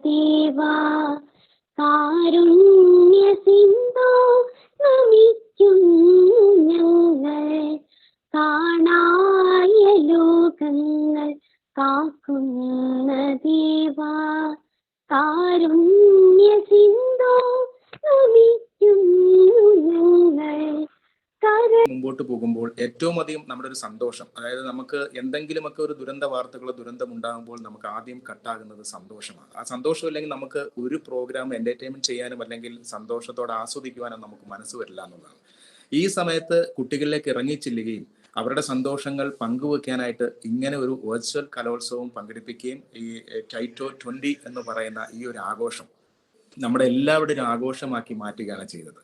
ദേവാ കാരുണ്യ സിന്ധു നമിക്കും ഞങ്ങൾ കാണായ ലോകങ്ങൾ കാക്കുന്ന ദേവാ കാരുണ്യ സിന്ധു നമിക്കും ഞങ്ങൾ. മുമ്പോട്ട് പോകുമ്പോൾ ഏറ്റവും അധികം നമ്മുടെ ഒരു സന്തോഷം, അതായത് നമുക്ക് എന്തെങ്കിലുമൊക്കെ ഒരു ദുരന്ത വാർത്തകളോ ദുരന്തം ഉണ്ടാകുമ്പോൾ നമുക്ക് ആദ്യം കട്ടാകുന്നത് സന്തോഷമാണ്. ആ സന്തോഷം ഇല്ലെങ്കിൽ നമുക്ക് ഒരു പ്രോഗ്രാം എന്റർടൈൻമെന്റ് ചെയ്യാനും അല്ലെങ്കിൽ സന്തോഷത്തോടെ ആസ്വദിക്കുവാനും നമുക്ക് മനസ്സ് വരില്ല എന്നുള്ളതാണ്. ഈ സമയത്ത് കുട്ടികളിലേക്ക് ഇറങ്ങിച്ചെല്ലുകയും അവരുടെ സന്തോഷങ്ങൾ പങ്കുവെക്കാനായിട്ട് ഇങ്ങനെ ഒരു വെർച്വൽ കലോത്സവം പങ്കെടുപ്പിക്കുകയും ഈ ടൈറ്റോ 20 എന്ന് പറയുന്ന ഈ ഒരു ആഘോഷം നമ്മുടെ എല്ലാവരുടെയും ഒരു ആഘോഷമാക്കി മാറ്റുകയാണ് ചെയ്തത്.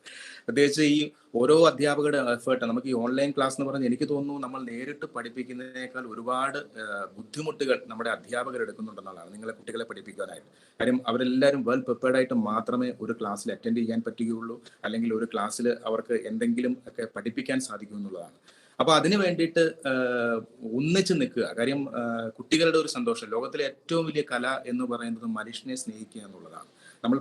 പ്രത്യേകിച്ച് ഈ ഓരോ അധ്യാപകരുടെ എഫേർട്ട്, നമുക്ക് ഈ ഓൺലൈൻ ക്ലാസ് എന്ന് പറഞ്ഞാൽ എനിക്ക് തോന്നുന്നു നമ്മൾ നേരിട്ട് പഠിപ്പിക്കുന്നതിനേക്കാൾ ഒരുപാട് ബുദ്ധിമുട്ടുകൾ നമ്മുടെ അധ്യാപകർ എടുക്കുന്നുണ്ടെന്നുള്ളതാണ് നിങ്ങളെ കുട്ടികളെ പഠിപ്പിക്കാനായിട്ട്. കാര്യം അവരെല്ലാവരും വെൽ പ്രിപ്പയർഡ് ആയിട്ട് മാത്രമേ ഒരു ക്ലാസ്സിൽ അറ്റൻഡ് ചെയ്യാൻ പറ്റുകയുള്ളൂ, അല്ലെങ്കിൽ ഒരു ക്ലാസ്സിൽ അവർക്ക് എന്തെങ്കിലും ഒക്കെ പഠിപ്പിക്കാൻ സാധിക്കൂ എന്നുള്ളതാണ്. അപ്പൊ അതിനു വേണ്ടിയിട്ട് ഒന്നിച്ച് നിൽക്കുക. കാര്യം കുട്ടികളുടെ ഒരു സന്തോഷം, ലോകത്തിലെ ഏറ്റവും വലിയ കല എന്ന് പറയുന്നത് മനുഷ്യനെ സ്നേഹിക്കുക എന്നുള്ളതാണ്. നമ്മൾ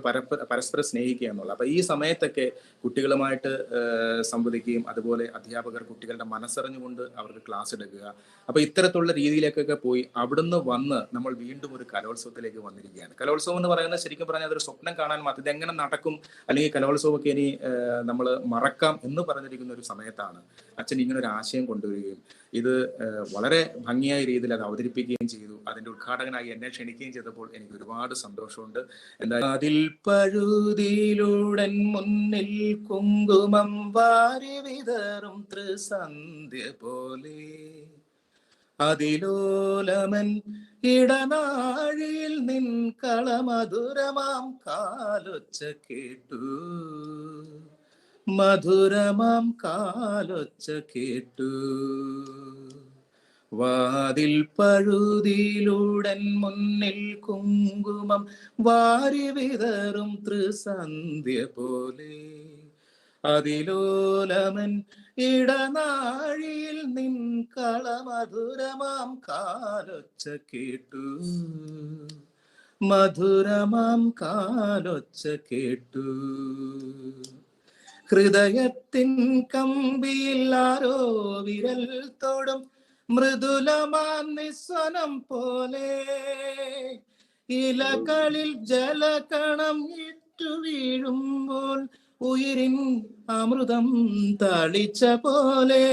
പരസ്പരം സ്നേഹിക്കുക എന്നുള്ളത്. അപ്പൊ ഈ സമയത്തൊക്കെ കുട്ടികളുമായിട്ട് സംവദിക്കുകയും അതുപോലെ അധ്യാപകർ കുട്ടികളുടെ മനസ്സറിഞ്ഞുകൊണ്ട് അവർക്ക് ക്ലാസ് എടുക്കുക. അപ്പൊ ഇത്തരത്തിലുള്ള രീതിയിലേക്കൊക്കെ പോയി അവിടുന്ന് വന്ന് നമ്മൾ വീണ്ടും ഒരു കലോത്സവത്തിലേക്ക് വന്നിരിക്കുകയാണ്. കലോത്സവം എന്ന് പറയുന്നത് ശരിക്കും പറഞ്ഞാൽ അതൊരു സ്വപ്നം കാണാൻ മാത്രം, ഇതെങ്ങനെ നടക്കും അല്ലെങ്കിൽ കലോത്സവമൊക്കെ ഇനി നമ്മൾ മറക്കാം എന്ന് പറഞ്ഞിരിക്കുന്ന ഒരു സമയത്താണ് അച്ഛൻ ഇങ്ങനെ ഒരു ആശയം കൊണ്ടുവരികയും ഇത് വളരെ ഭംഗിയായ രീതിയിൽ അത് അവതരിപ്പിക്കുകയും ചെയ്തു. അതിന്റെ ഉദ്ഘാടകനായി എന്നെ ക്ഷണിക്കുകയും ചെയ്തപ്പോൾ എനിക്ക് ഒരുപാട് സന്തോഷമുണ്ട്. എന്താ അതിൽ പഴുതിയിലൂടൻ മുന്നിൽ കുങ്കുമം വാരി വിതറും ത്രിസന്ധ്യ പോലെ അതിലോലമൻ ഇടനാഴിയിൽ നിൻ കളമധുരമാം കാലൊച്ച കേട്ടു, മധുരമാം കാലൊച്ച കേട്ടു. വാതിൽ പഴുതിയിലൂടൻ മുന്നിൽ കുങ്കുമം വാരി വിതറും ത്രിസന്ധ്യ പോലെ അതിലോലമൻ ഇടനാഴിയിൽ നിൻ കളമധുരമാം കാലൊച്ച കേട്ടു, മധുരമാം കാലൊച്ച കേട്ടു. ഹൃദയത്തിൻ കമ്പിയിൽ ആരോ വിരൽ തൊടും മൃദുലമാം നിസ്വനം പോലെ ഇലകളിൽ ജലകണം ഇറ്റു വീഴുമ്പോൾ ഉയിരിൻ അമൃതം തളിച്ച പോലെ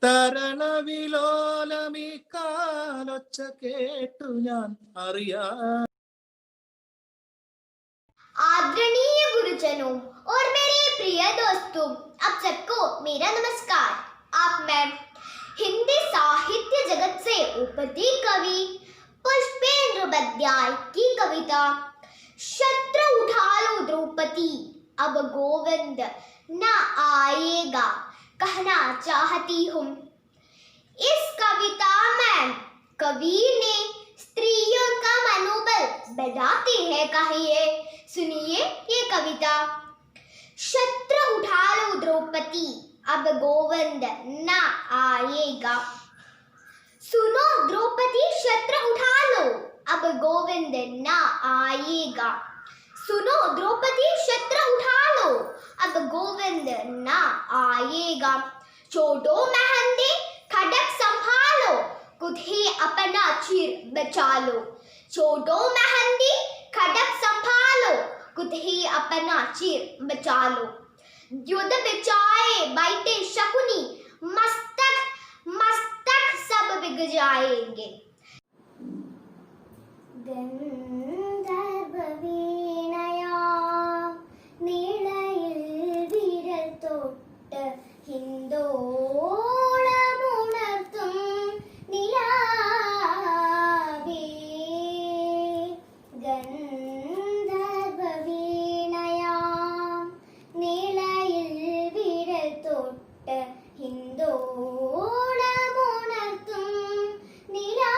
തരണവിലോലമീ കാലൊച്ച കേട്ടു ഞാൻ അറിയാ. आदरणीय गुरुजनों और मेरे प्रिय दोस्तों, आप सबको मेरा नमस्कार। आप मैं हिंदी साहित्य जगत से उपति कवि पुष्पेंद्र बद्याय की कविता शत्रु उठा लो द्रौपदी अब गोविंद न आएगा कहना चाहती हूँ। इस कविता में कवि ने स्त्रियों का मनोबल बढ़ाते हैं। कहिए, सुनिए ये कविता। शत्रु उठा लो द्रौपदी अब गोविंद न आएगा। सुनो द्रौपदी शत्रु उठा लो अब गोविंद न आएगा। सुनो द्रौपदी शत्रु उठा लो अब गोविंद न आएगा। छोड़ो मेहंदी खड़क संभालो खुद ही अपना चीर बचा लो। छोड़ो मेहंदी खड़क संभालो खुद ही अपना चीर बचा लो। युद्ध बिचाए बैठे शकुनी मस्तक मस्तक सब बिग जाएंगे। ഗന്ധർവ വീണയാ നീളയിൽ വിരൽ തൊട്ട് ഹിന്ദോളമുണർത്തും നിലാവേ. ഗന്ധർവ വീണയാ നീളയിൽ വിരൽ തൊട്ട് ഹിന്ദോളമുണർത്തും നിലാവേ.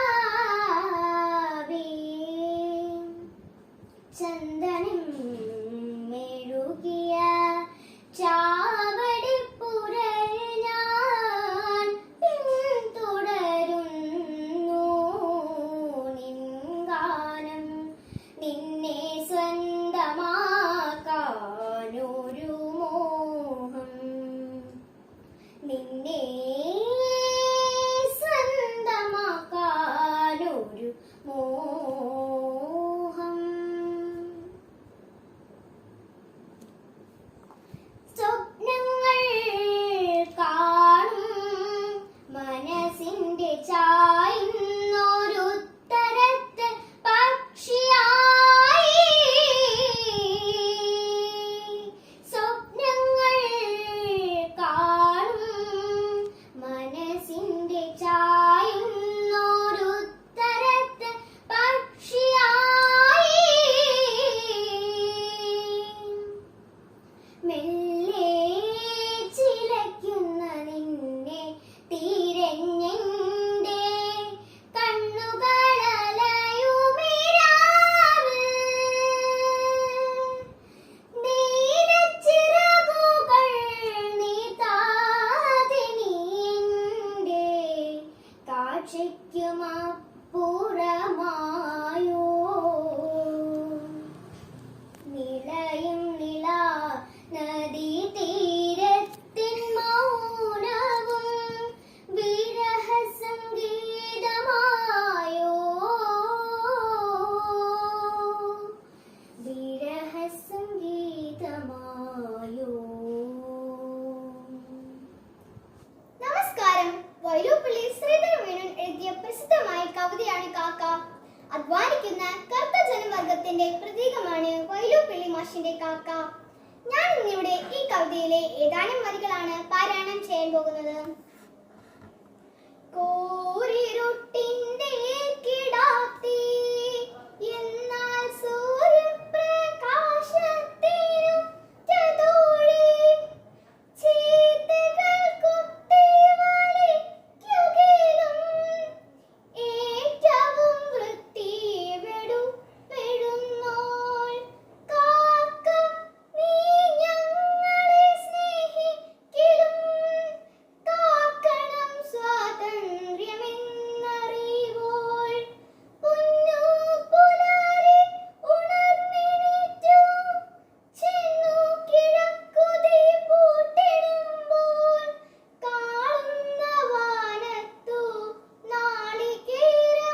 പുറമായോ നിളയും നില നദീ തീരത്തിൻ മൗനവും വിരഹ സംഗീതമായോ വിരഹ സംഗീതമായോ. നമസ്കാരം. വൈലോപ്പിള്ളി ശ്രീധരമേനോൻ എഴുതിയ പ്രസിദ്ധമായ കവിതയാണ് കാക്ക. അധ്വാനിക്കുന്ന കറുത്ത ജനവർഗത്തിന്റെ പ്രതീകമാണ് വൈലോപ്പിള്ളി മാഷിന്റെ കാക്ക. ഞാൻ ഇന്നിവിടെ ഈ കവിതയിലെ ഏതാനും വരികളാണ് പാരായണം ചെയ്യാൻ പോകുന്നത്. കോരിരുട്ടിന്റെ കിടാത്തി എന്നാൽ സൂര്യപ്രകാശത്തിനും ചതോഴി ചീത്തകൾ കുത്തി വലിക്കുകയും ഏറ്റവും വൃത്തി വെടുപ്പെടുന്നോൾ കാക്ക നീ ഞങ്ങളെ സ്നേഹിക്കലും കാക്കണം സ്വാതന്ത്ര്യമെന്നറിവോൾ പൊന്നു പുലരി ഉണർന്നെണീറ്റു ചെന്നു കിഴക്കുതി പൂട്ടിടുമ്പോൾ കാണുന്ന വാനത്തു നാളികേരപ്പൂടുന്നു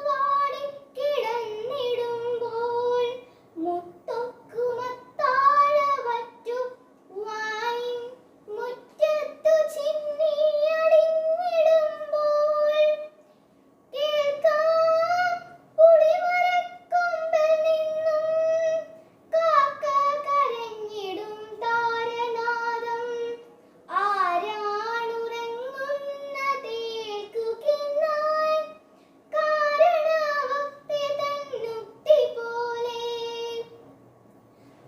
വാടി കിടന്നിടുമ്പോൾ മുത്തൊക്കുമത്താഴവറ്റു വായിൻ മുറ്റത്തു ചിന്നിയടിഞ്ഞിടുമ്പോൾ കേൾക്കാം പുളിമരക്കൊമ്പിൽ നിന്നും കാക്ക കരഞ്ഞിടും താരനാദം. ആരാണുറങ്ങുന്നതേൽക്കുകെന്നായി കാരണഭക്തി തന്നുക്തി പോലെ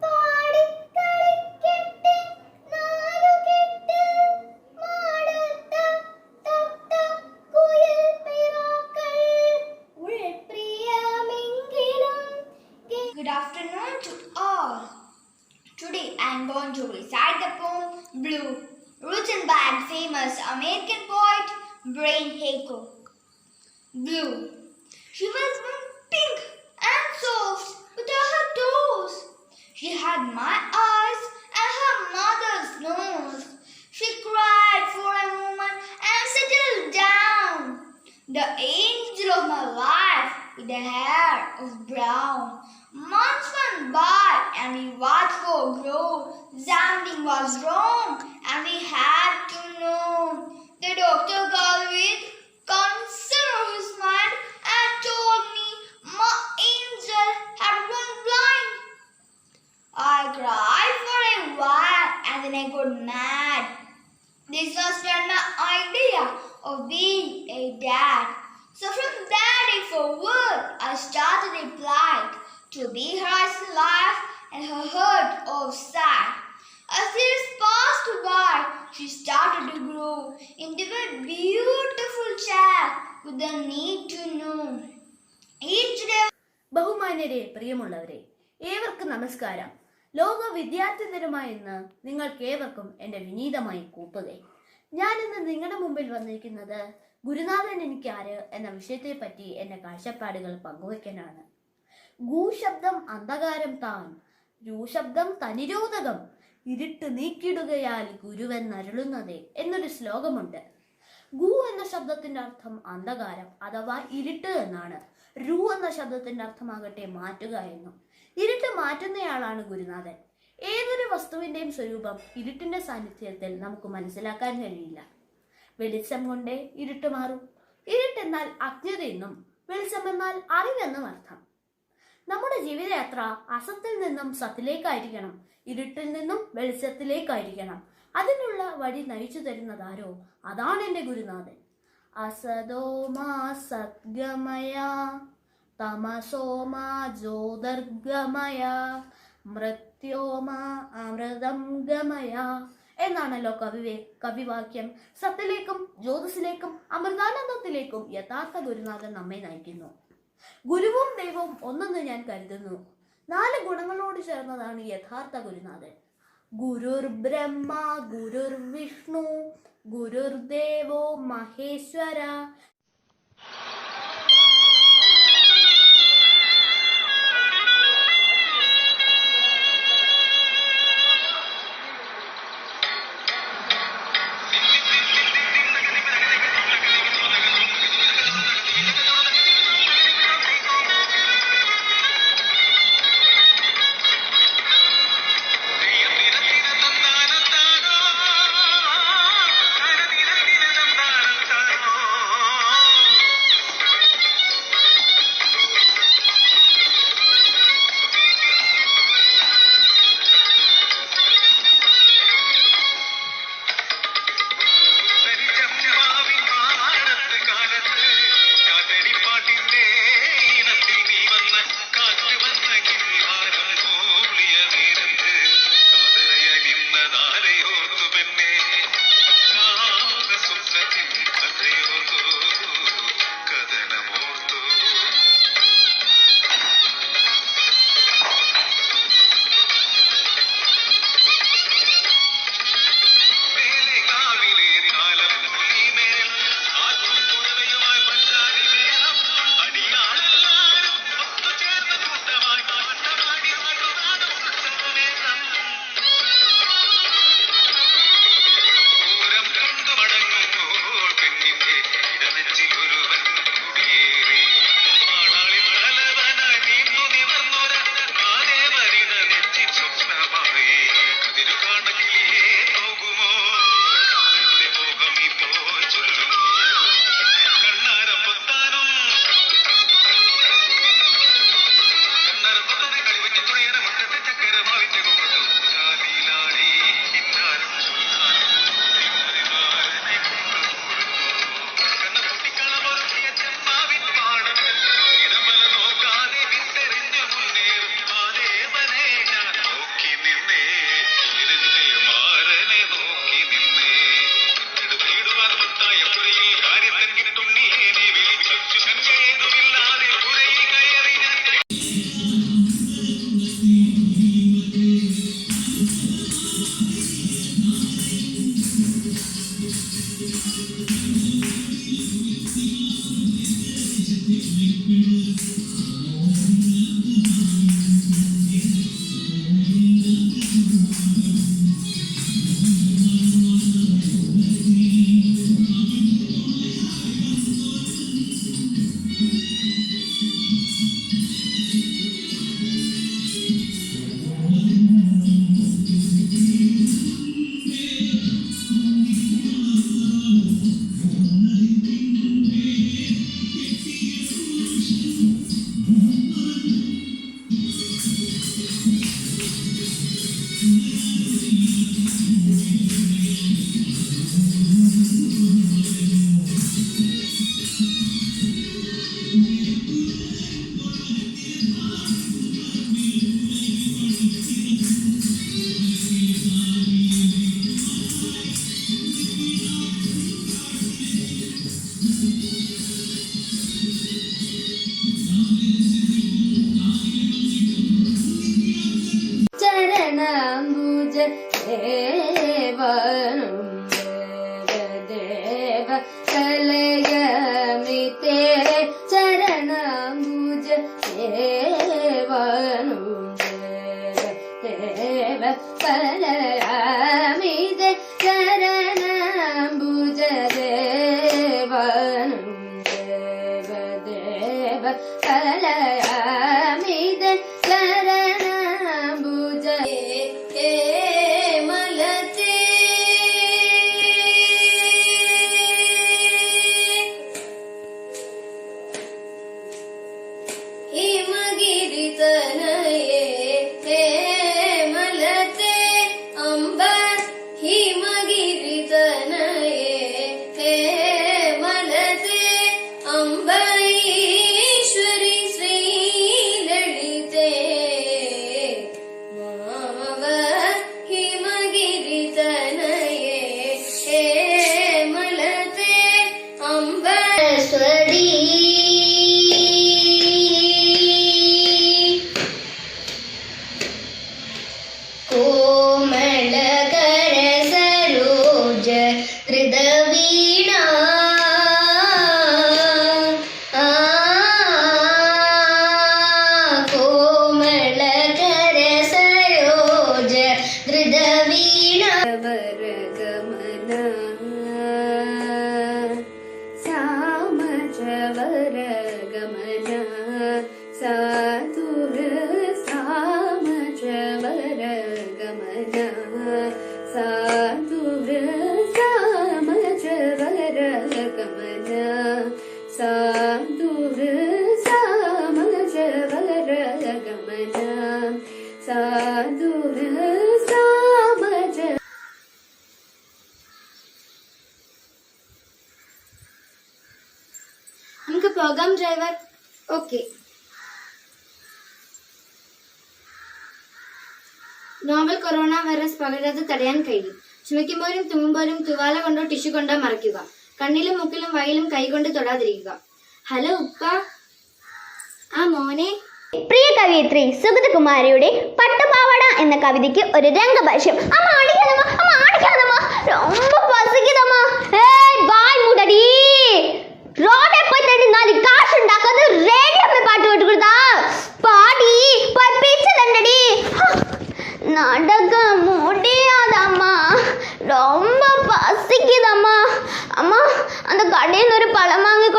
പാടിക്കളിക്കട്ടെ നാലുകെട്ട് മാടത്ത തത്ത കുയിൽ പിറാക്കൾ ഉൾപ്രിയമെങ്കിലും. Good afternoon to all. Today I am going to recite the poem Blue, written by the famous American poet Brian Hayco. Blue. She was pink and soft with her toes. She had my eyes and her mother's nose. She cried for a moment and settled down. The angel of my life with the hair of brown. Months went by and we watched for growth. Something was wrong and we had to know. The doctor called with concern of his mind and told me my angel had gone blind. I cried for a while and then I got mad. This was not my idea of being a dad. So from that day forward, I started a plight to be her eyes alive and her heart of sight. As years passed by, she started to grow into a beautiful child with the need to know. Each day. ബഹുമാന്യരെ, പ്രിയമുള്ളവരെ, ഏവർക്കും നമസ്കാരം. ലോക വിദ്യാർത്ഥി ദിനമായ ഇന്ന് നിങ്ങൾക്കേവർക്കും എൻ്റെ വിനീതമായി കൂപ്പുകൈ. ഞാനിന്ന് നിങ്ങളുടെ മുമ്പിൽ വന്നിരിക്കുന്നത് ഗുരുനാഥൻ എനിക്കാര് എന്ന വിഷയത്തെപ്പറ്റി എൻ്റെ കാഴ്ചപ്പാടുകൾ പങ്കുവയ്ക്കാനാണ്. ഗൂശബ്ദം അന്ധകാരം താൻ, രൂശബ്ദം തനിരോധകം, ഇരുട്ട് നീക്കിടുകയാൽ ഗുരുവെന്നരുളുന്നതേ എന്നൊരു ശ്ലോകമുണ്ട്. ഗു എന്ന ശബ്ദത്തിന്റെ അർത്ഥം അന്ധകാരം അഥവാ ഇരുട്ട് എന്നാണ്. രു എന്ന ശബ്ദത്തിന്റെ അർത്ഥമാകട്ടെ മാറ്റുക എന്നും. ഇരുട്ട് മാറ്റുന്നയാളാണ് ഗുരുനാഥൻ. ഏതൊരു വസ്തുവിന്റെയും സ്വരൂപം ഇരുട്ടിന്റെ സാന്നിധ്യത്തിൽ നമുക്ക് മനസ്സിലാക്കാൻ കഴിയില്ല. വെളിച്ചം കൊണ്ടേ ഇരുട്ട് മാറും. ഇരുട്ടെന്നാൽ അജ്ഞതയെന്നും വെളിച്ചമെന്നാൽ അറിവെന്നും അർത്ഥം. നമ്മുടെ ജീവിതയാത്ര അസത്തിൽ നിന്നും സത്തിലേക്കായിരിക്കണം, ഇരുട്ടിൽ നിന്നും വെളിച്ചത്തിലേക്കായിരിക്കണം. അതിനുള്ള വഴി നയിച്ചു തരുന്നതാരോ അതാണ് എൻ്റെ ഗുരുനാഥൻ. അസതോമാ സദ്ഗമയ തമസോമാ ജ്യോതിർഗമയ മൃത്യോമാ അമൃതം ഗമയ എന്നാണല്ലോ കവിവാക്യം. സത്തിലേക്കും ജ്യോതിസിലേക്കും അമൃതാനന്ദത്തിലേക്കും യഥാർത്ഥ ഗുരുനാഥൻ നമ്മെ നയിക്കുന്നു. ഗുരുവും ദൈവവും ഒന്നെന്ന് ഞാൻ കരുതുന്നു. 4 ഗുണങ്ങളോട് ചേർന്നതാണ് യഥാർത്ഥ ഗുരുനാഥൻ. ഗുരുർ ബ്രഹ്മ ഗുരുർ വിഷ്ണു ഗുരുർദേവോ മഹേശ്വര ചരണാംബുജ ദേവനും ദേവ കലയമിതേ ചരണാംബുജ ദേവനും ദേവ കലയമിതേ ചരണാംബുജ ദേവനും ദേവ കലയമിതേ ചരണാംബുജ മലതേ ഹിമഗിരി തനയേ മലതേ അംബ ഹിമഗിരി തനയേ മലതേ അംബ ഈശ്വരി ശ്രീ ലളിതേ മാമവ ഹിമഗിരി തനയേ മലതേ അംബേശ്വരി കോമളകര സരോജ ധൃതവീണ കോമളകര സരോജ ധൃതവീണ വരഗമന സാമജവരഗമന സാധുര സാമജവരഗമന സാധുര സാമജവരഗമന സാധുര സാമജവരഗമന സാധുര സാമജ. നമുക്ക് പോകാം driver. Okay. Novel corona virus പകരാതെ തടയാൻ കഴിയും. ചുമയ്ക്കുമ്പോഴും തുമ്മുമ്പോഴും തുവാല കൊണ്ടോ ടിഷ്യൂ കൊണ്ടോ മറയ്ക്കുക. കണ്ണിലും മുക്കിലും വയലും കൈകൊണ്ട് തൊടാതിരിക്കുക. ഹലോ ഉപ്പ. ആ മോനെ. പ്രിയ കവയിത്രി സുഗതകുമാരിയുടെ പട്ടുപാവാട എന്ന കവിതയ്ക്ക് ഒരു രംഗഭാഷ്യം. അമ്മ അടിക്കാതമ്മ, അമ്മ അടിക്കാതമ്മ, ரொம்ப பசிக்குதம்மா. ஏய் வாய் மூடடி. ரோடே போய் தேடி 4 காசு ഉണ്ടാക്കാതെ റേഡിയോയിൽ പാട്ട് കേട്ടുകൊടുത്താ പാടി പോയി പിച്ച തണ്ടടി. നടക്ക முடியாதம்மா, ரொம்ப பசிக்குதம்மா. அம்மா அந்த கடையில் ஒரு பழம் வாங்கி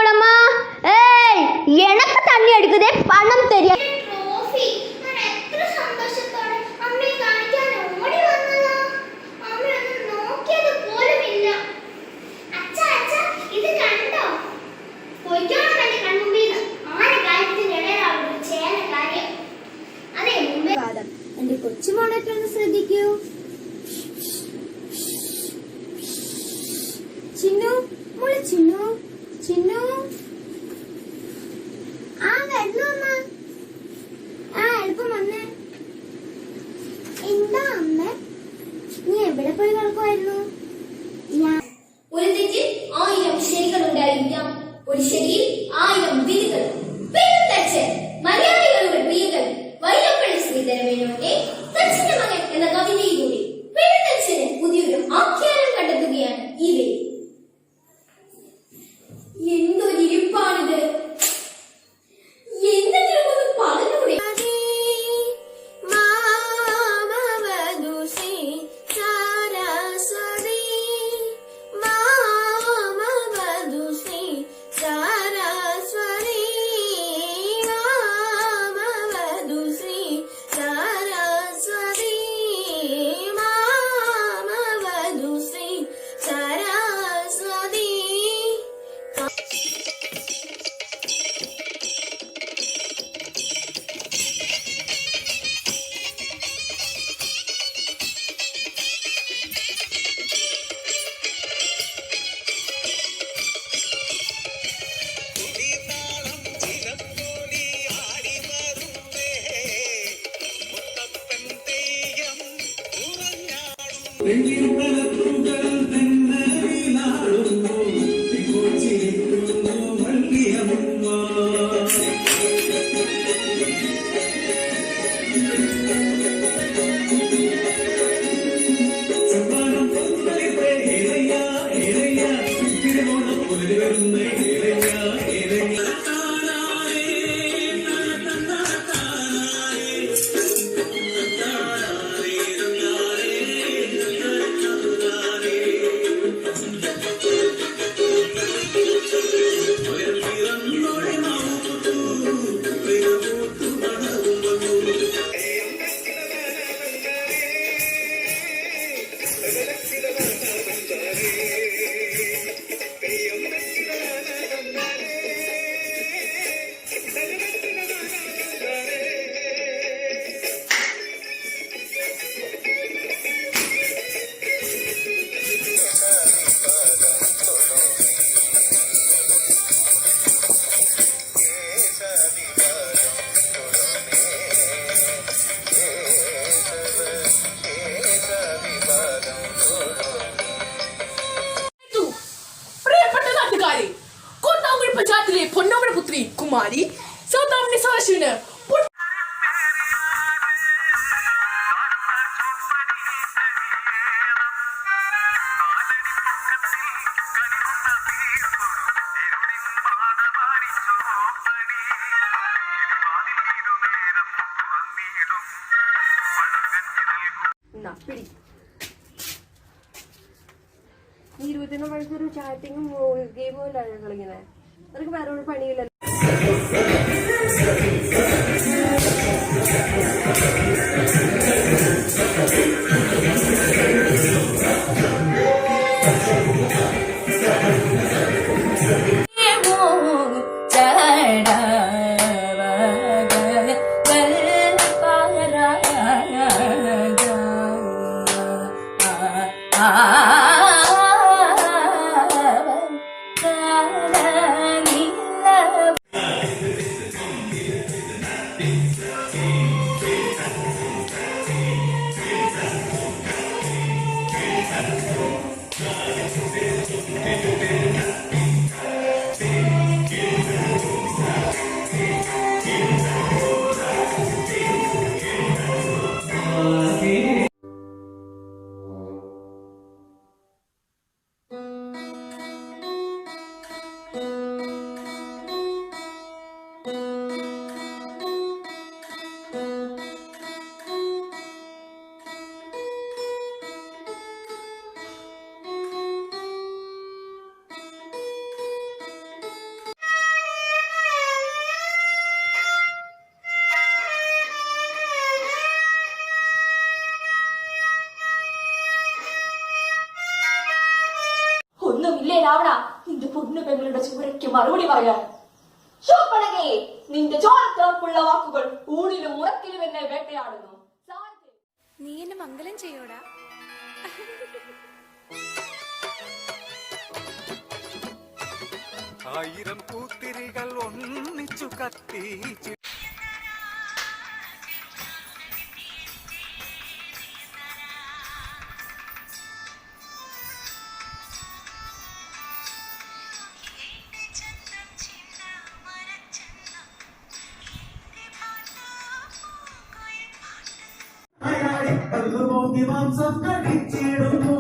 1000 വിധികൾ. പെരുന്തച്ചൻ മലയാളികളുടെ പ്രിയകൻ വൈലപ്പള്ളി ശ്രീധരമേനോന്റെ തച്ചന്റെ മകൻ എന്ന കവിതയിലൂടെ പെരുന്തച്ചന് പുതിയൊരു ആഖ്യാനം കണ്ടെത്തുകയാണ് ഈ വേദി. എന്തൊരിപ്പാണിത്, എന്തെങ്കിലും ഒന്ന് പറഞ്ഞൂടെ? പൊന്നോമനപുത്രി കുമാരി സൗദാമിനി സദാശിവന് ഈ 24 മണിക്കൂർ ചാറ്റിങ്ങും ഗെയിമും അല്ല കളിക്കുന്നത്. നിനക്ക് വേറെ ഒരു പണിയില്ല. ഒന്നുമില്ലേ രാവണ, നിന്റെ പൊന്നു പെങ്ങളുടെ ചുവരയ്ക്ക് മറുപടി പറയാൻ? ശൂർപ്പണഖേ, നിന്റെ ചോരത്തിറപ്പുള്ള വാക്കുകൾ ഊണിലും ഉറക്കിലും എന്നെ വേട്ടയാടുന്നു. നീ എന്നെ മംഗലം ചെയ്യോടാ. ആയിരം പൂത്തിരികൾ ഒന്നിച്ചു കത്തിച്ചു പോകി മാംസം കടിച്ചിടുന്നു.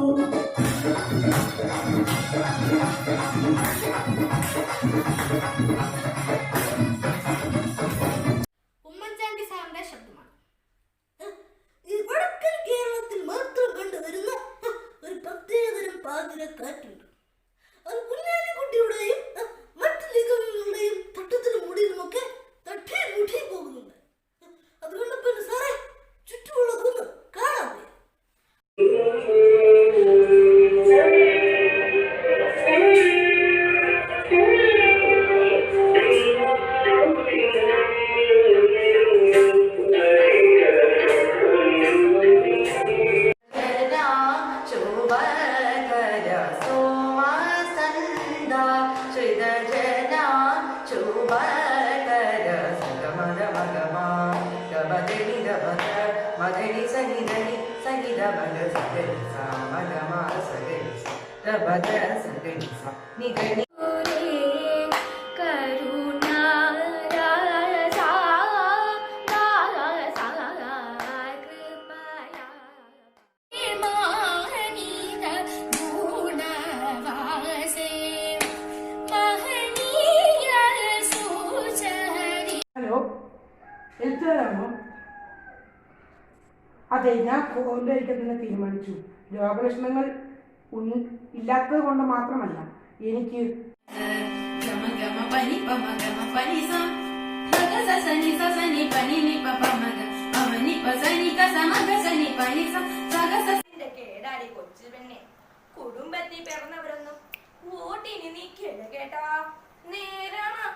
ഉമ്മൻചാണ്ടി സാറിന്റെ ശബ്ദമാണ്. ഈ വടക്കൻ കേരളത്തിൽ മാത്രം കണ്ടുവരുന്ന ഒരു പ്രത്യേകതരം പാതിരക്കാറ്റുണ്ട്. അത് കുഞ്ഞാലിക്കുട്ടിയുടെയും മറ്റു ലിംഗങ്ങളുടെയും തട്ടത്തിലും മുടിയിലുമൊക്കെ തട്ടി മുട്ടി പോകുന്നുണ്ട്. അതുകൊണ്ട് പിന്നെ സാറേ ചുറ്റുമുള്ളതൊന്നും കാണാൻ വയ്യ. ഹലോ, എഴുത്തുകാരാണോ? അതെ, ഞാൻ കോണ്ടായിരിക്കത്തിന് തീരുമാനിച്ചു. രോഗലക്ഷണങ്ങൾ ഇല്ലാത്തത് കൊണ്ട് മാത്രമല്ല, എനിക്ക് കേടാടി കൊച്ചു പെണ്ണെ, കുടുംബത്തിൽ പിറന്നവരൊന്നും വോട്ടിന് നീ കേട്ടാ നേരാണ്.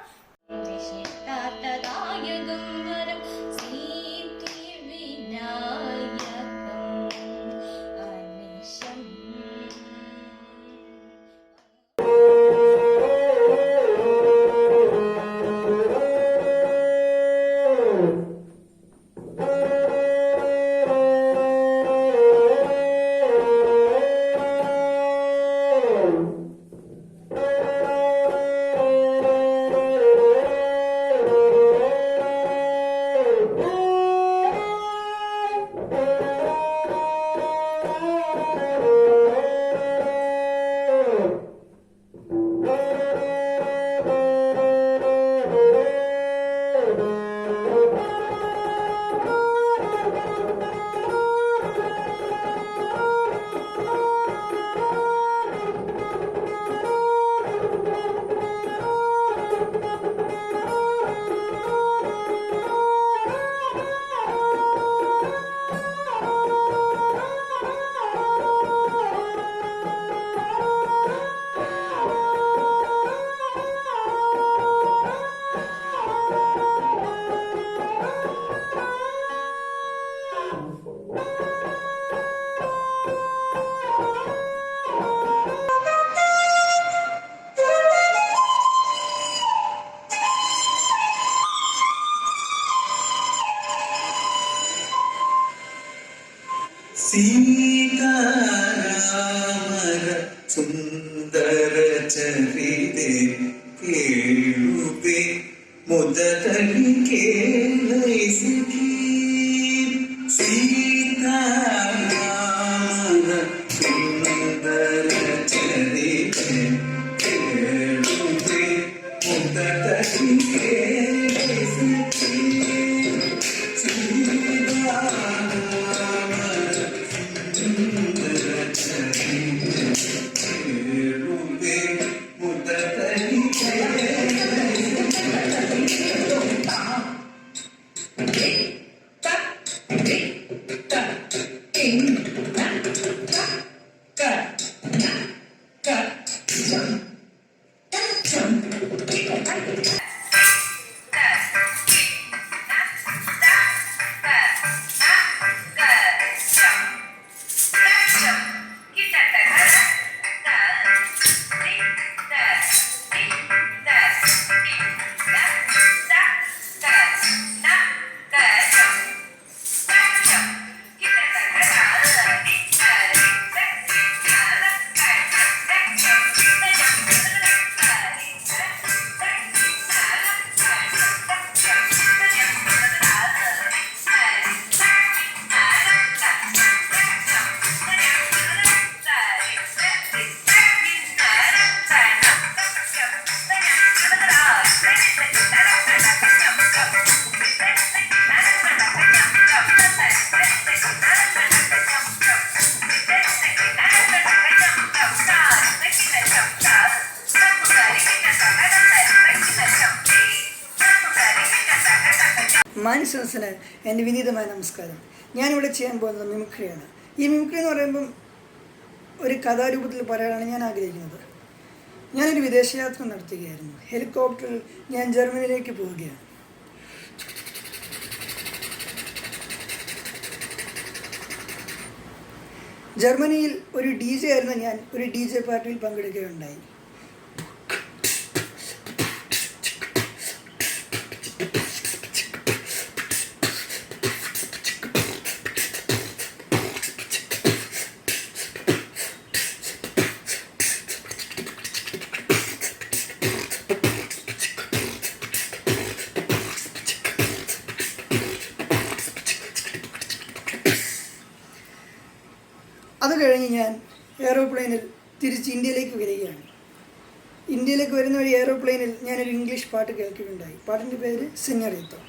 സീതാരാമര സുന്ദര ചരിതേ കേളുവേ മുദതലി കേളൈ സഖി. സീതാരാമര സുന്ദര ചരിതേ കേളുവേ മുദതലി കേളൈ സഖി. മാന്യസദസ്സിന് എൻ്റെ വിനീതമായ നമസ്കാരം. ഞാനിവിടെ ചെയ്യാൻ പോകുന്നത് മിമിക്രിയാണ്. ഈ മിമിക്രി എന്ന് പറയുമ്പം ഒരു കഥാരൂപത്തിൽ പറയാനാണ് ഞാൻ ആഗ്രഹിക്കുന്നത്. ഞാനൊരു വിദേശയാത്ര നടത്തുകയായിരുന്നു. ഹെലികോപ്റ്ററിൽ ഞാൻ ജർമ്മനിയിലേക്ക് പോവുകയാണ്. ജർമ്മനിയിൽ ഒരു DJ ആയിരുന്ന ഞാൻ ഒരു DJ പാർട്ടിയിൽ പങ്കെടുക്കുകയുണ്ടായി. അത് കഴിഞ്ഞ് ഞാൻ എയ്റോപ്ലെയിനിൽ തിരിച്ച് ഇന്ത്യയിലേക്ക് വരികയാണ്. ഇന്ത്യയിലേക്ക് വരുന്ന വഴി എയ്റോപ്ലെയിനിൽ ഞാനൊരു ഇംഗ്ലീഷ് പാട്ട് കേൾക്കുകയുണ്ടായി. പാട്ടിൻ്റെ പേര് സെഞ്ഞോറിറ്റോ.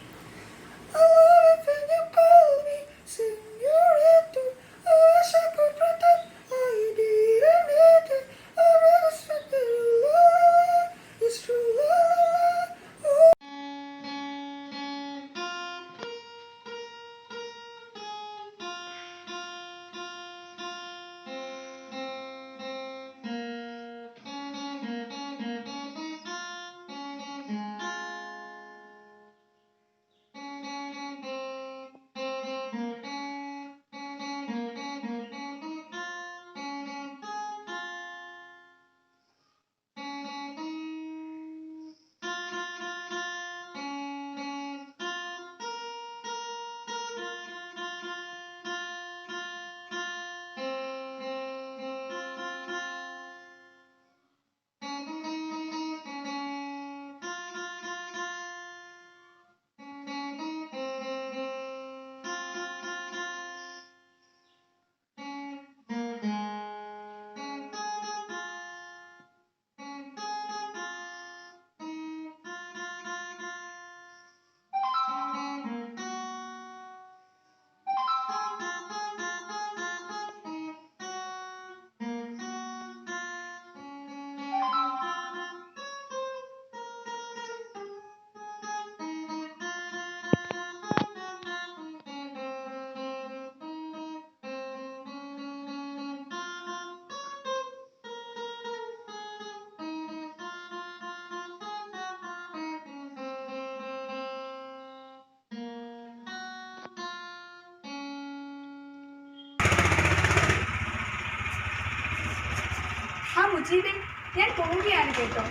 മുജീബേ, ഞാൻ പോവുകയാണ് കേട്ടോ.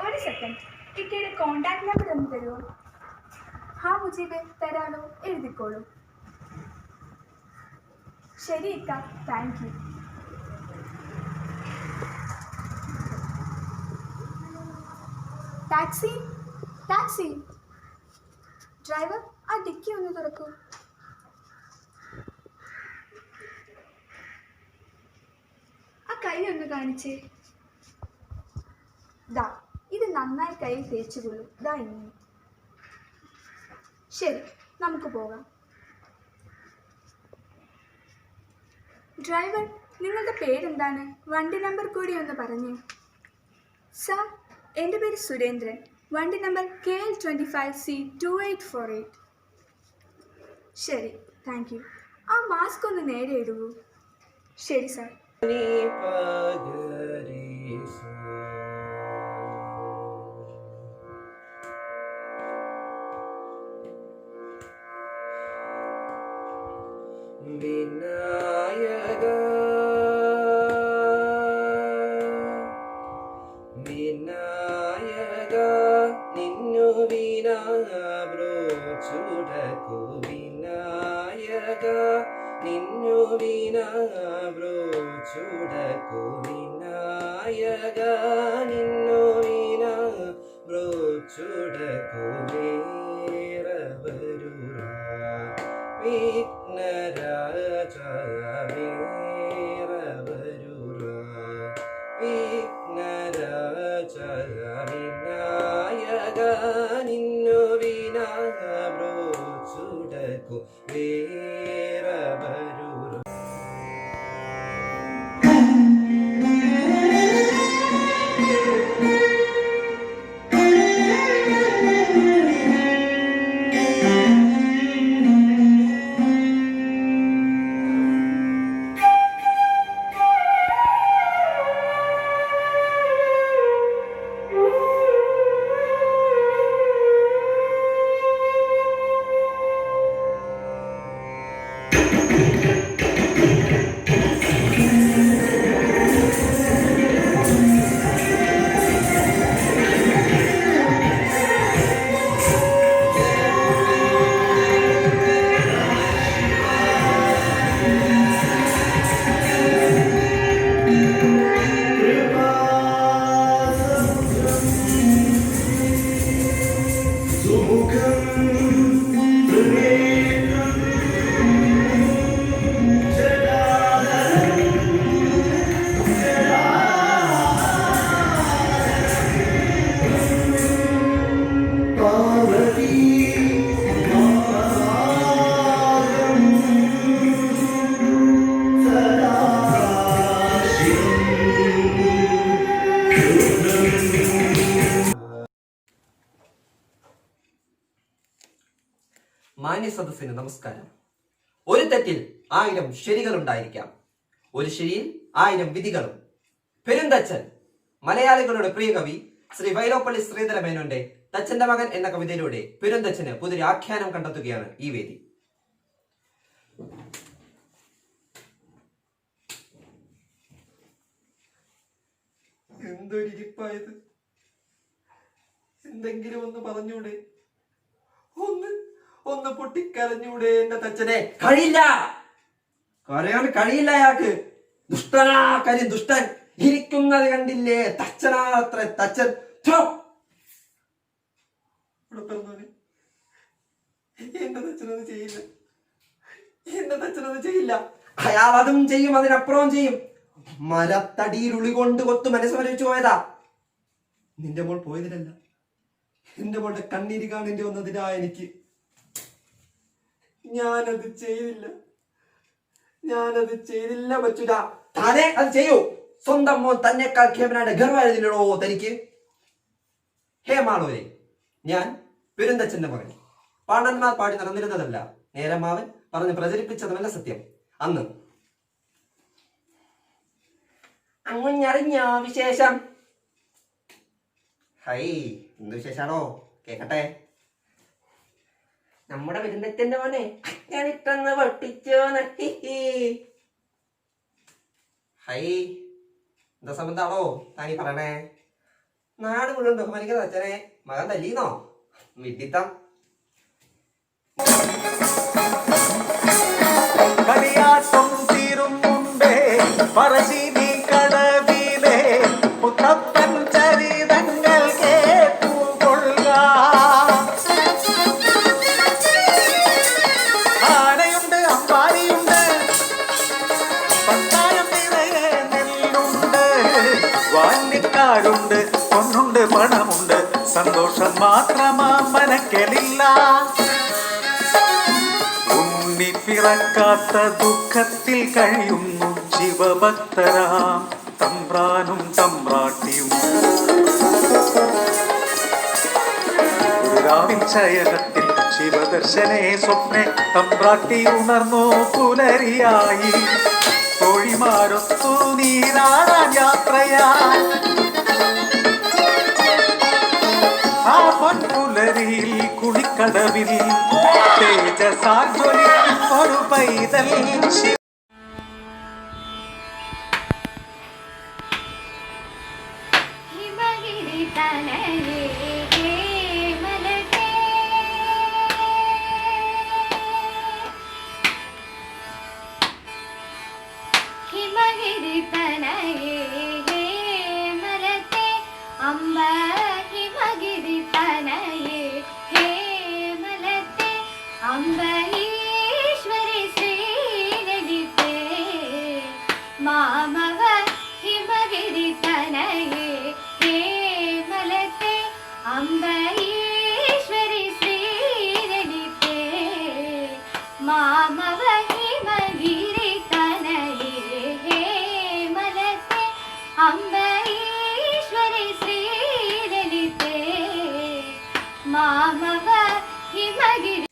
ഒരു സെക്കൻഡ്, ഇക്കയുടെ കോണ്ടാക്ട് നമ്പർ ഒന്ന് തരുമോ? മുജീബേ, തരാലോ, എഴുതിക്കോളൂ. ശരി ഇക്ക, thank you. Taxi taxi driver, ആ ഡിക്കി ഒന്ന് തുറക്കൂ. കൈ ഒന്ന് കാണിച്ചേ. ദാ, ഇത് നന്നായി കൈ തേച്ചുകൊള്ളൂ. ദാ ഇങ്ങനെ. ശരി, നമുക്ക് പോകാം. ഡ്രൈവർ, നിങ്ങളുടെ പേരെന്താണ്? വണ്ടി നമ്പർ കൂടി ഒന്ന് പറഞ്ഞേ. സാർ, എൻ്റെ പേര് സുരേന്ദ്രൻ. വണ്ടി നമ്പർ KL 25C2848. ശരി, താങ്ക് യു. ആ മാസ്ക് ഒന്ന് നേരെ ഇടുകൂ. ശരി സാർ. വിനായക വിനായക നിന്നു വിനാബ്രോച്ചുടകു വിനായക നിന്നു വിനാബ്രോച്ചുടകു വിനായക നിന്നു വിനാബ്രോച്ചുടകു വേറവരുരാ വിഘ്നരാജ വീരവരുരാ വിഘ്നരാജ വിനായക നിന്നു വിനാബ്രോച്ചുടകു വീരവരുരാ. മാന്യ സദസ്സിന് നമസ്കാരം. ഒരു തെറ്റിൽ 1000 ശരികളുണ്ടായിരിക്കാം, ഒരു ശരിയിൽ 1000 വിധികളും. പെരുന്തച്ചൻ മലയാളികളുടെ പ്രിയ കവി ശ്രീ വൈലോപ്പള്ളി ശ്രീധര മേനോന്റെ തച്ചന്റെ മകൻ എന്ന കവിതയിലൂടെ പെരുന്തച്ചന് പുതിയൊരു ആഖ്യാനം കണ്ടെത്തുകയാണ് ഈ വേദി. എന്തൊരിപ്പായത്, എന്തെങ്കിലും ഒന്ന് പറഞ്ഞൂടെ, ഒന്ന് പൊട്ടിക്കരഞ്ഞൂടെ എന്റെ തച്ചനെ? കഴിയില്ല, കരയാൻ കഴിയില്ല അയാൾക്ക്. ദുഷ്ടനാ കരി ദുഷ്ടൻ, ഇരിക്കുന്നത് കണ്ടില്ലേ തച്ചനാത്ര തച്ചൻ. എന്റെ തച്ചനത് ചെയ്യില്ല, എന്റെ തച്ചനത് ചെയ്യില്ല. അയാൾ അതും ചെയ്യും, അതിനപ്പുറവും ചെയ്യും. മരത്തടിയിൽ ഉളി കൊണ്ട് കൊത്തു മനസ്സുമരവിച്ചു പോയതാ. നിന്റെ മോൾ പോയതിനല്ല, എന്റെ മോളുടെ കണ്ണീര് കാണേണ്ടി വന്നതിനാ എനിക്ക്. ഞാനത് ചെയ്തില്ല പറ്റൂല. താനെ അത് ചെയ്യൂ. സ്വന്തം മോൻ തന്നെക്കാൾ ഖേമനായിട്ട് ഗർവായിരുന്നില്ലടോ തനിക്ക്. ഹേ മാളോരെ, ഞാൻ പെരുന്തച്ചന്റെ മകൻ. പാണ്ഡന്മാർ പാടി നടന്നിരുന്നതല്ല, നേരമാവൻ പറഞ്ഞ് പ്രചരിപ്പിച്ചതുമല്ല സത്യം. അന്ന് അങ്ങറിഞ്ഞോ വിശേഷം? ഹൈ, എന്ത് വിശേഷാണോ? കേക്കട്ടെ. നമ്മുടെ പെരുന്തച്ചന്റെ മോനെ ഞാനിട്ടൊന്ന് പൊട്ടിച്ചോന്ന്. ഹൈ, എന്താ സംബന്ധാണോ താനീ പറയണേ? നാട് മുഴുവൻ ബഹുമാനിക്കുന്ന അച്ഛനെ മകൻ തല്ലീന്നോ? വിഡിത്തം. കളിയാട്ടം തീരും മുമ്പേ പറശ്ശിനി കടവിലെ മുത്തപ്പൻ ചരിതങ്ങൾ കേട്ടുകൊള്ളുക. ആനയുണ്ട്, അമ്പാരിയുണ്ട്, പത്തായം നിറയെ നെല്ലുണ്ട്, വാല്യക്കാരുണ്ട്, പൊന്നുണ്ട്, പണമുണ്ട്, സന്തോഷം മാത്രമാ മനക്കലില്ല. പിറക്കാത്ത ദുഃഖത്തിൽ കഴിയുന്നു ശിവഭക്തരാം തമ്പ്രാനും തമ്പ്രാട്ടിയും. രാവിൻ ശയനത്തിൽ ശിവദർശനേ സ്വപ്നെ തമ്പ്രാട്ടി ഉണർന്നു പുലരിയായി. തോഴിമാരൊത്തു നീരാടാൻ യാത്രയായി. ആ പൊൻപുലരിയിൽ കുളിക്കടവിൽ തേജസാജ്വലി ഒരു പൈതൽ. ഹിമഗിരി തനയേ മലതേ, ഹിമഗിരി തനയേ മലതേ, അംബ ഹിമഗിരി തനയേ മലതേ, അംബ ഈശ്വരി ശ്രീലലിതേ, മാമവ ഹിമഗിരി തനയേ മലതേ, അംബ ഈശ്വരി ശ്രീലലിതേ, മാമവ ഹിമഗിരി തനയേ മലതേ, അംബ ഈശ്വരി ശ്രീലലിതേ, മാമവ ഹിമഗിരി.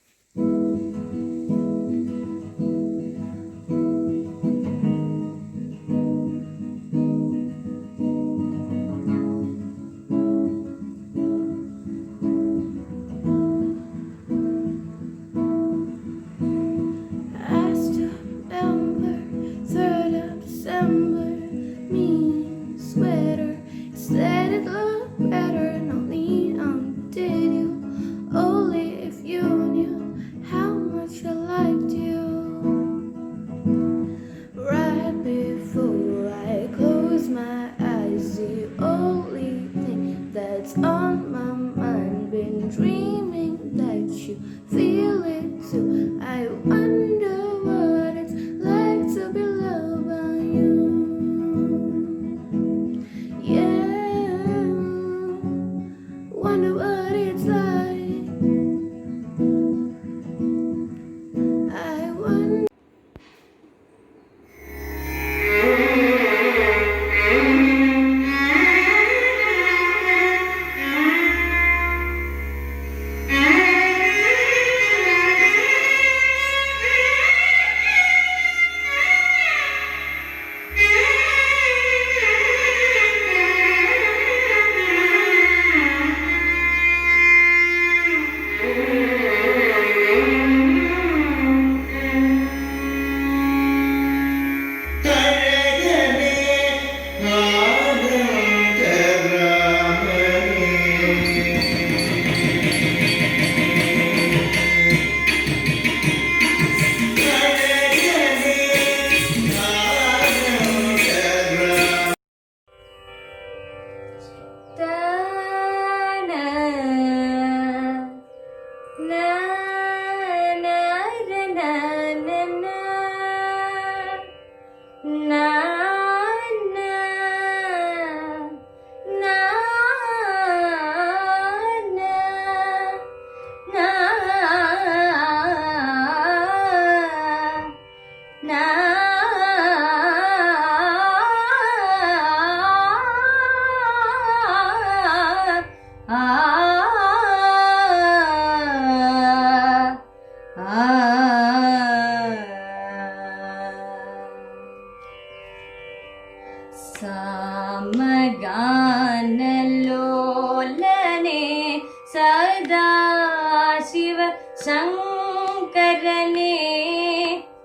ശങ്കരനേ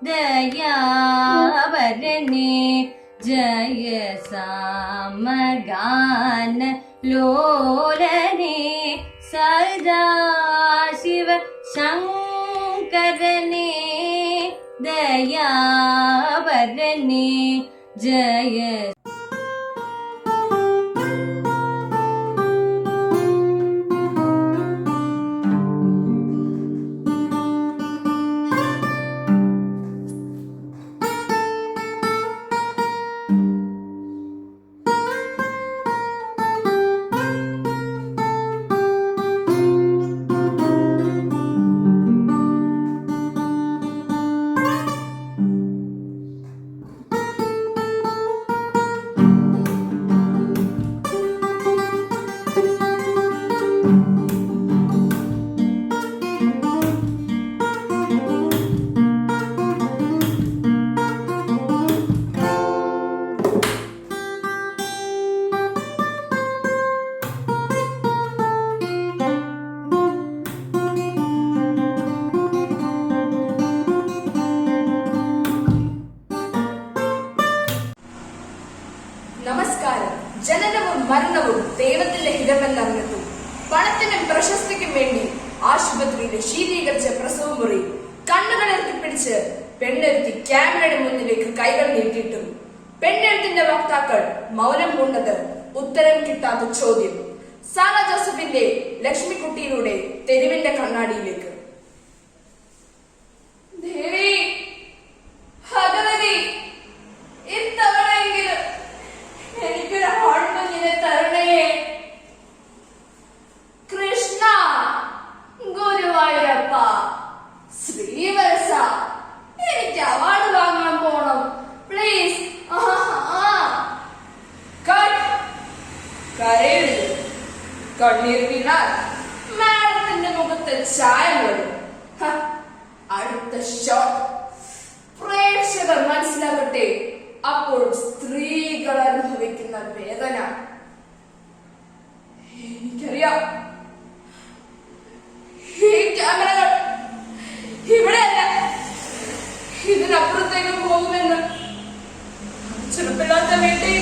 ദയാവരനേ ജയ സമഗാന ലോലനേ സദാശിവ ശങ്കരനേ ദയാവരനേ ജയ. നമസ്കാരം. ജനനവും മരണവും ദൈവത്തിന്റെ ഹിതമെന്നറിഞ്ഞിട്ടും പണത്തിനും പ്രശസ്തിക്കും വേണ്ടി ആശുപത്രിയിലെ ശീതീകരിച്ച പ്രസവ മുറി കണ്ണുകളെത്തിപ്പിടിച്ച് പെണ്ണെഴുത്തി ക്യാമറയുടെ മുന്നിലേക്ക് കൈകൾ നീട്ടിയിട്ടും പെണ്ണെഴുത്തിന്റെ വക്താക്കൾ മൗനം പൂണ്ടത് ഉത്തരം കിട്ടാത്ത ചോദ്യം. സാറ ജോസഫിന്റെ ലക്ഷ്മിക്കുട്ടിയിലൂടെ തെരുവിന്റെ കണ്ണാടിയിലേക്ക്. ദേവി, ഭഗവതി, ഇത്തവണയെങ്കിലും എനിക്കൊരു ആൺകുഞ്ഞിനെ തരണേ. കൃഷ്ണ, ഗുരുവായൂരപ്പ, ശ്രീവത്സ, എനിക്ക് അവാർഡ് വാങ്ങാൻ പോണം പ്ലീസ്. കരയരുത്. കണ്ണീർ വീണാൽ മാഡത്തിന്റെ മുഖത്ത് ചായം വരും. അടുത്ത ഷോട്ട് പ്രേക്ഷകർ മനസ്സിലാകട്ടെ. അപ്പോൾ സ്ത്രീകൾ അനുഭവിക്കുന്ന വേദന എനിക്കറിയാം. ഈ ക്യാമറകൾ ഇവിടെയല്ല, ഇതിനപ്പുറത്തേക്ക് പോകുമെന്ന് ചെറുപ്പില്ലാത്ത വീട്ടിൽ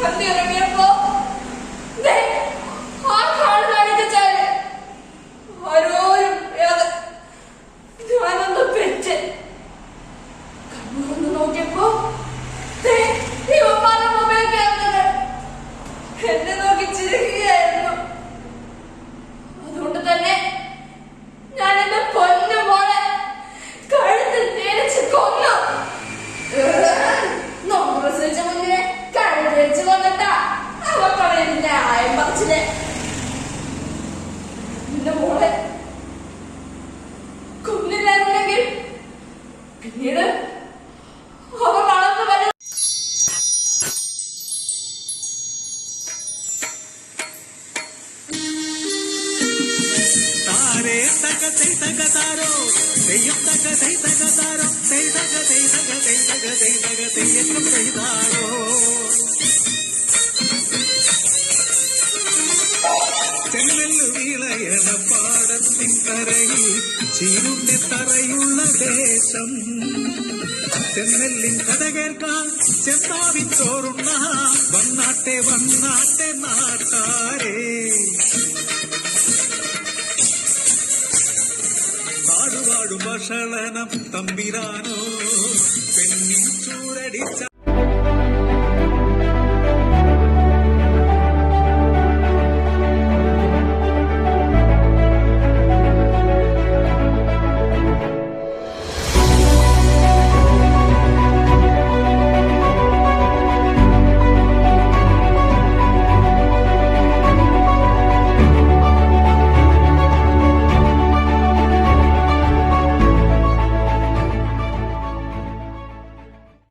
വന്നിറങ്ങിയപ്പോ ആ കാണുകാണിച്ചാല് ഓരോരും ഞാനൊന്ന് പെറ്റ് കണ്ണുകൊണ്ട് നോക്കിയപ്പോ മൊബൈൽ ക്യാമറകൾ എന്നെ നോക്കി ചിരിക്കുകയായിരുന്നു. അതുകൊണ്ട് തന്നെ ഞാൻ എന്റെ പൊന്നു മോളെ കഴുത്തിൽ തേച്ച് കൊന്നു. നോമ്പ് പ്രസവിച്ച മുന്നിനെ കഴുത്തിൽ വെച്ച് കൊന്നിട്ടാ അവക്കവിടെ ന്യായം പറിച്ചില്ലേ. എന്റെ മോളെ കൊന്നില്ലായിരുന്നെങ്കിൽ പിന്നീട് അവ വളർന്നു വരും. താരേ തക തൈ തക താരോ തെയ്യം തക തൈ തക താരോ തൈ തക തൈ തക തൈ തക തൈ തക തെയ്യം തൈ താരോ. ചെന്നല്ലു വിളയണ പാടത്തിൻ കരയിൽ ചീരുണ്ടെ തറയുള്ള ദേശം. ചെന്നല്ലിൻ കഥ കേൾക്കാൻ ചെന്നാവിൻ ചോറുണ്ണ വന്നാട്ടെ വന്നാട്ടെ നാട്ടാരേ. പാടുപാടു ഭക്ഷണം തമ്പിരാനോ പെണ്ണിൻ ചൂരടിച്ച